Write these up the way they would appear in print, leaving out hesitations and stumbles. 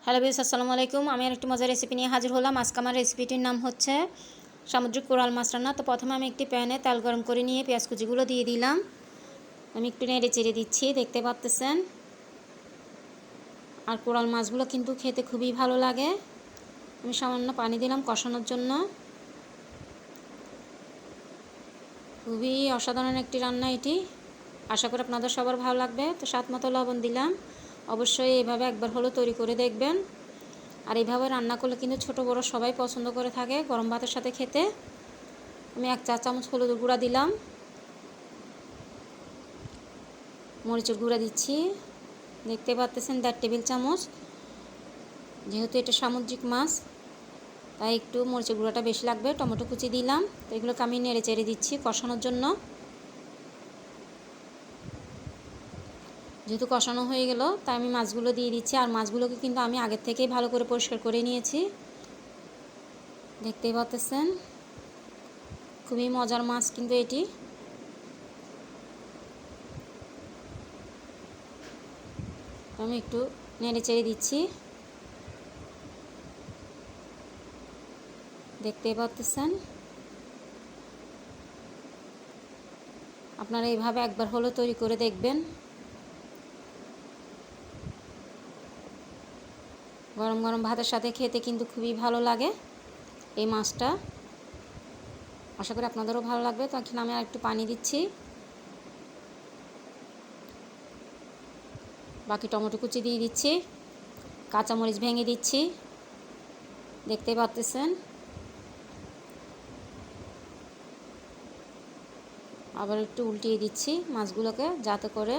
Hello viewers, আসসালামু আলাইকুম। আমি আরেকটি মজার রেসিপি নিয়ে হাজির হলাম। আজকে আমার রেসিপিটির নাম হচ্ছে সামুদ্রিক কোরাল মাছ রান্না। তো প্রথমে আমি একটি প্যানে তেল গরম করে নিয়ে পেঁয়াজ কুচিগুলো দিয়ে দিলাম। আমি একটু নেড়ে চেড়ে দিচ্ছি, দেখতে পাচ্ছেন। আর কোরাল মাছগুলো কিন্তু খেতে খুবই ভালো লাগে। আমি সামান্য পানি দিলাম কষানোর জন্য। খুবই অসাধারণ একটি রান্না এটি। আশা করি আপনাদের সবার ভালো লাগবে। তো স্বাদ মতো লবণ দিলাম। অবশ্যই এইভাবে একবার হলেও তৈরি করে দেখবেন। আর এইভাবে রান্না করলে কিন্তু ছোট বড় সবাই পছন্দ করে থাকে গরম ভাতের সাথে খেতে। আমি 1 চা চামচ হলুদের গুঁড়া দিলাম, মরিচের গুঁড়া দিচ্ছি, দেখতে পাচ্ছেন 1.5 টেবিল চামচ। যেহেতু এটা সামুদ্রিক মাছ তাই একটু মরিচের গুঁড়াটা বেশি লাগবে। টমেটো কুচি দিলাম। তো এগুলোকে আমি নেড়ে চেড়ে দিচ্ছি কষানোর জন্য। যেহেতু কষানো হয়ে গেল তাই আমি মাছগুলো দিয়ে দিচ্ছি। আর মাছগুলোকে কিন্তু আমি আগের থেকেই ভালো করে পরিষ্কার করে নিয়েছি, দেখতেই পাচ্ছেন। খুবই মজার মাছ কিন্তু এটি। আমি একটু নেড়ে চেড়ে দিচ্ছি, দেখতেই পাচ্ছেন। আপনারা এইভাবে একবার হলেও তৈরি করে দেখবেন। গরম গরম ভাতের সাথে খেতে কিন্তু খুবই ভালো লাগে এই মাছটা। আশা করি আপনাদেরও ভালো লাগবে। তো এখন আমি আর একটু পানি দিচ্ছি, বাকি টমেটো কুচি দিয়ে দিচ্ছি, কাঁচামরিচ ভেঙে দিচ্ছি, দেখতেই পাচ্ছেন। আবার একটু উল্টিয়ে দিচ্ছি মাছগুলোকে যাতে করে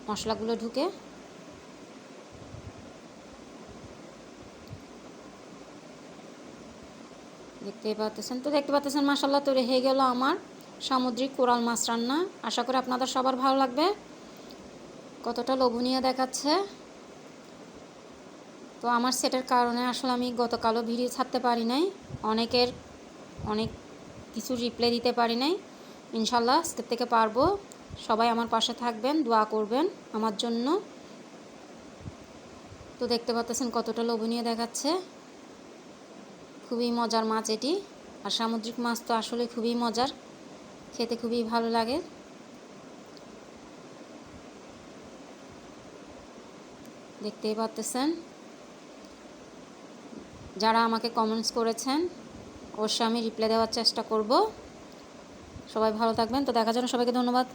মশলাগুলো ঢুকে। দেখতেই পাচ্ছেন। তো দেখতে পাচ্ছেন মাশাআল্লাহ তৈরি হয়ে গেল আমার সামুদ্রিক কোরাল মাছ রান্না। আশা করি আপনাদের সবার ভালো লাগবে। কতটা লোভনীয় দেখাচ্ছে। তো আমার সেটের কারণে আসলে আমি গতকালও ভিডিও ছাড়তে পারি নাই, অনেক কিছু রিপ্লাই দিতে পারি নাই। ইনশাল্লাহ আজকের থেকে পারবো। সবাই আমার পাশে থাকবেন, দোয়া করবেন আমার জন্য। তো দেখতে পাচ্ছেন কতটা লোভনীয় দেখাচ্ছে। খুবই মজার মাছ এটি। আর সামুদ্রিক মাছ তো আসলে খুবই মজার, খেতে খুবই ভালো লাগে। দেখতেই পাচ্ছেন। যারা আমাকে কমেন্টস করেছেন অবশ্যই আমি রিপ্লাই দেওয়ার চেষ্টা করব। সবাই ভালো থাকবেন। তো দেখার জন্য সবাইকে ধন্যবাদ।